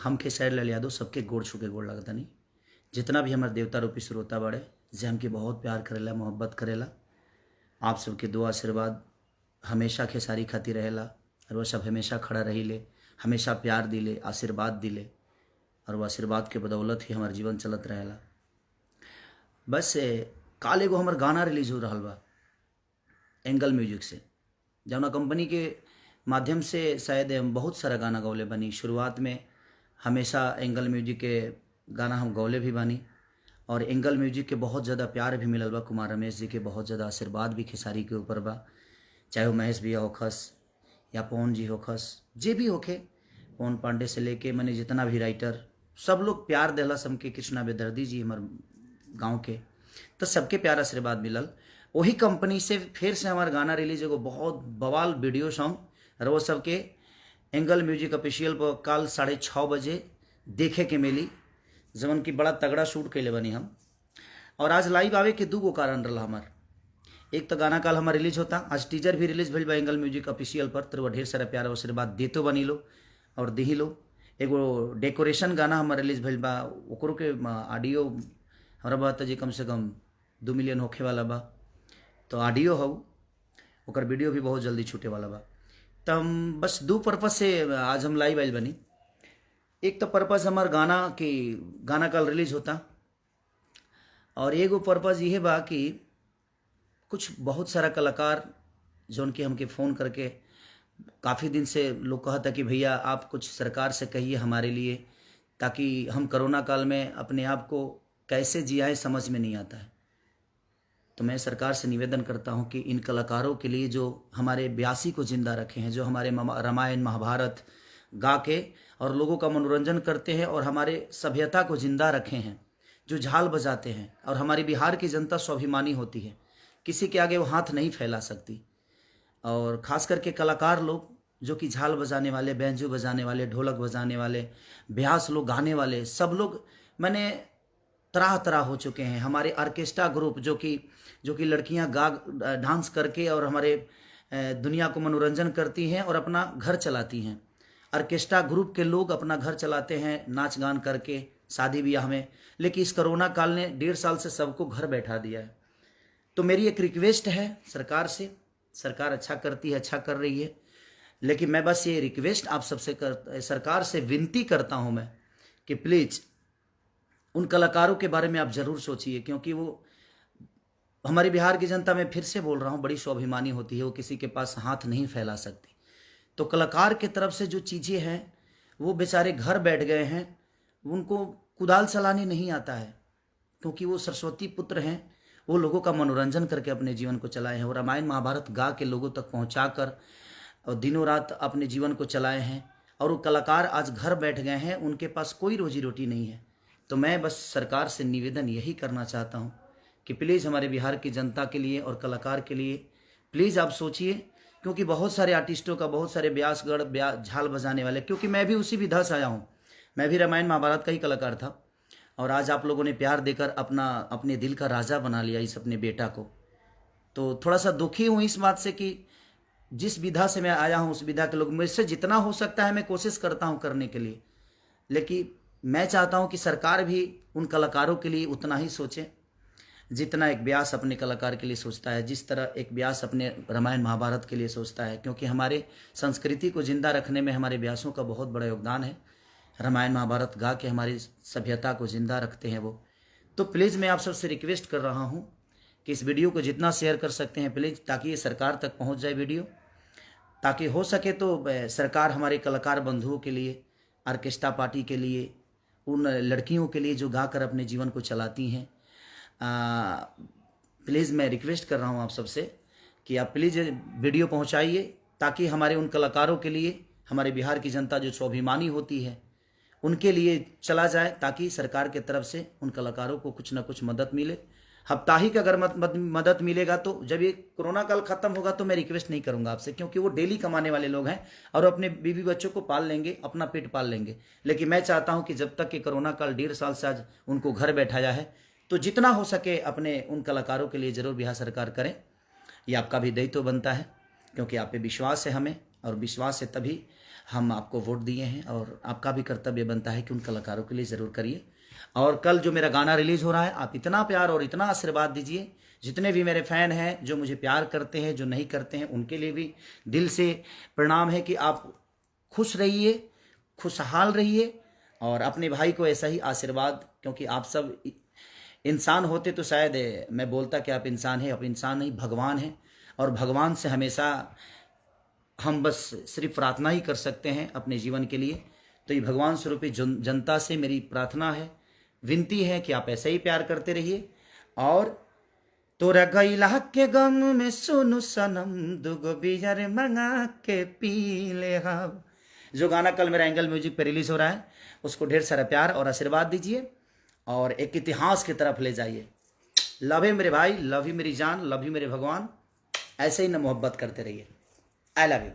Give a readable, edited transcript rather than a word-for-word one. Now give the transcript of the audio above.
हम खेसारी लाल यादव सबके गोड़ छू के गोड़ लगता नहीं। जितना भी हमारे देवता रूपी श्रोता बड़े जे हमके बहुत प्यार करेला, मोहब्बत करेला, आप सबके दुआ आशीर्वाद हमेशा खेसारी खाती रहेला और वह सब हमेशा खड़ा रही ले, हमेशा प्यार दिले, आशीर्वाद दिले और वह आशीर्वाद के बदौलत ही हमार जीवन चलत रहेला। बस काल एगो हमार गाना रिलीज हो रहा बा एंगल म्यूजिक से, जौना कंपनी के माध्यम से शायद हम बहुत सारा गाना गौले बनी। शुरुआत में हमेशा एंगल म्यूजिक के गाना हम गौले भी बानी और एंगल म्यूजिक के बहुत ज़्यादा प्यार भी मिलल बा। कुमार रमेश जी के बहुत ज़्यादा आशीर्वाद भी खेसारी के ऊपर बा, चाहे वो महेश भैया होखस या पवन जी होखस, जे भी होखे, पवन पांडे से लेके मैंने जितना भी राइटर सब लोग प्यार देला। सबके कृष्णा बेदर्दी जी हमार गाँव के, तो सबके प्यार आशीर्वाद मिलल। वही कंपनी से फिर से हमारा गाना रिलीज एगो बहुत बवाल वीडियो सॉन्ग और वो सबके एंगल म्यूजिक ऑफिशियल पर कल 6:30 बजे देखे के मिली, जवन की बड़ा तगड़ा शूट कैले बनी हम। और आज लाइव आवे के दूगो कारण रहा हमार। एक तो गाना काल हमार रिलीज होता, आज टीजर भी रिलीज भइल बा एंगल म्यूजिक ऑफिशियल पर, तो ढेर सारा प्यार आशीर्वाद देतो बनी लो और दिही लो। एगो डेकोरेशन गाना हमार रिलीज भइल बा, ओकरो के ऑडियो हमारा बात जी कम से कम 2 मिलियन होखे वाला बा, तो ऑडियो हो ओकर वीडियो भी बहुत जल्दी छूटे वाला बा। तो हम बस 2 पर्पज से आज हम लाइव आइल बनी। एक तो पर्पज हमार गाना कल रिलीज होता और एगो पर्पज ये बा कि कुछ बहुत सारा कलाकार जौन कि हमके फ़ोन करके काफ़ी दिन से लोग कहता कि भैया आप कुछ सरकार से कहिए हमारे लिए, ताकि हम कोरोना काल में अपने आप को कैसे जियाए समझ में नहीं आता है। तो मैं सरकार से निवेदन करता हूं कि इन कलाकारों के लिए जो हमारे ब्यासी को जिंदा रखे हैं, जो हमारे रामायण महाभारत गा के और लोगों का मनोरंजन करते हैं और हमारे सभ्यता को जिंदा रखे हैं, जो झाल बजाते हैं, और हमारी बिहार की जनता स्वाभिमानी होती है, किसी के आगे वो हाथ नहीं फैला सकती। और ख़ास करके कलाकार लोग जो कि झाल बजाने वाले, बैंजो बजाने वाले, ढोलक बजाने वाले, ब्यास लोग गाने वाले, सब लोग मैंने तरह तरह हो चुके हैं। हमारे ऑर्केस्ट्रा ग्रुप जो कि लड़कियां डांस करके और हमारे दुनिया को मनोरंजन करती हैं और अपना घर चलाती हैं। ऑर्केस्ट्रा ग्रुप के लोग अपना घर चलाते हैं नाच गान करके शादी ब्याह में, लेकिन इस कोरोना काल ने 1.5 साल से सबको घर बैठा दिया है। तो मेरी एक रिक्वेस्ट है सरकार से, सरकार अच्छा करती है, अच्छा कर रही है, लेकिन मैं बस ये रिक्वेस्ट आप सबसे सरकार से विनती करता हूँ मैं कि प्लीज़ उन कलाकारों के बारे में आप ज़रूर सोचिए, क्योंकि वो हमारी बिहार की जनता, मैं फिर से बोल रहा हूँ, बड़ी स्वाभिमानी होती है, वो किसी के पास हाथ नहीं फैला सकती। तो कलाकार की तरफ से जो चीज़ें हैं वो बेचारे घर बैठ गए हैं, उनको कुदाल चलाने नहीं आता है, क्योंकि वो सरस्वती पुत्र हैं, वो लोगों का मनोरंजन करके अपने जीवन को चलाए हैं और रामायण महाभारत गा के लोगों तक पहुँचा कर और दिनों रात अपने जीवन को चलाए हैं। और वो कलाकार आज घर बैठ गए हैं, उनके पास कोई रोजी रोटी नहीं है। तो मैं बस सरकार से निवेदन यही करना चाहता हूँ कि प्लीज़ हमारे बिहार की जनता के लिए और कलाकार के लिए प्लीज़ आप सोचिए, क्योंकि बहुत सारे आर्टिस्टों का, बहुत सारे ब्यासगढ़ झाल बजाने वाले, क्योंकि मैं भी उसी विधा से आया हूँ, मैं भी रामायण महाभारत का ही कलाकार था। और आज आप लोगों ने प्यार देकर अपने दिल का राजा बना लिया इस अपने बेटा को। तो थोड़ा सा दुखी हूँ इस बात से कि जिस विधा से मैं आया हूँ उस विधा के लोग, मुझसे जितना हो सकता है मैं कोशिश करता हूँ करने के लिए, लेकिन मैं चाहता हूं कि सरकार भी उन कलाकारों के लिए उतना ही सोचे जितना एक व्यास अपने कलाकार के लिए सोचता है, जिस तरह एक व्यास अपने रामायण महाभारत के लिए सोचता है, क्योंकि हमारे संस्कृति को जिंदा रखने में हमारे व्यासों का बहुत बड़ा योगदान है। रामायण महाभारत गा के हमारी सभ्यता को जिंदा रखते हैं वो। तो प्लीज़ मैं आप सबसे रिक्वेस्ट कर रहा हूँ कि इस वीडियो को जितना शेयर कर सकते हैं प्लीज़, ताकि ये सरकार तक पहुँच जाए वीडियो, ताकि हो सके तो सरकार हमारे कलाकार बंधुओं के लिए, ऑर्केस्ट्रा पार्टी के लिए, उन लड़कियों के लिए जो गाकर अपने जीवन को चलाती हैं, प्लीज़ मैं रिक्वेस्ट कर रहा हूँ आप सबसे कि आप प्लीज़ वीडियो पहुँचाइए, ताकि हमारे उन कलाकारों के लिए, हमारे बिहार की जनता जो स्वाभिमानी होती है उनके लिए चला जाए, ताकि सरकार के तरफ से उन कलाकारों को कुछ ना कुछ मदद मिले। साप्ताहिक अगर मदद मिलेगा तो जब ये कोरोना काल खत्म होगा तो मैं रिक्वेस्ट नहीं करूंगा आपसे, क्योंकि वो डेली कमाने वाले लोग हैं और अपने बीवी बच्चों को पाल लेंगे, अपना पेट पाल लेंगे। लेकिन मैं चाहता हूं कि जब तक कि कोरोना काल 1.5 साल से आज उनको घर बैठाया है, तो जितना हो सके अपने उन कलाकारों के लिए ज़रूर बिहार सरकार करें। ये आपका भी दायित्व बनता है, क्योंकि आप पे विश्वास है हमें, और विश्वास है तभी हम आपको वोट दिए हैं और आपका भी कर्तव्य बनता है कि उन कलाकारों के लिए ज़रूर करिए। और कल जो मेरा गाना रिलीज़ हो रहा है, आप इतना प्यार और इतना आशीर्वाद दीजिए। जितने भी मेरे फ़ैन हैं, जो मुझे प्यार करते हैं, जो नहीं करते हैं, उनके लिए भी दिल से प्रणाम है कि आप खुश रहिए, खुशहाल रहिए और अपने भाई को ऐसा ही आशीर्वाद, क्योंकि आप सब इंसान होते तो शायद मैं बोलता कि आप इंसान हैं, आप इंसान नहीं, भगवान हैं। और भगवान से हमेशा हम बस सिर्फ प्रार्थना ही कर सकते हैं अपने जीवन के लिए। तो ये भगवान स्वरूपी जनता से मेरी प्रार्थना है, विनती है कि आप ऐसे ही प्यार करते रहिए। और तोरा गैला के गम में सुनु सनम, दुगो बियर मंगा के पी ले हम, जो गाना कल मेरा एंगल म्यूजिक पे रिलीज हो रहा है, उसको ढेर सारा प्यार और आशीर्वाद दीजिए और एक इतिहास की तरफ ले जाइए। लव यू मेरे भाई, लव यू मेरी जान, लव यू मेरे भगवान। ऐसे ही ना मोहब्बत करते रहिए। I love you.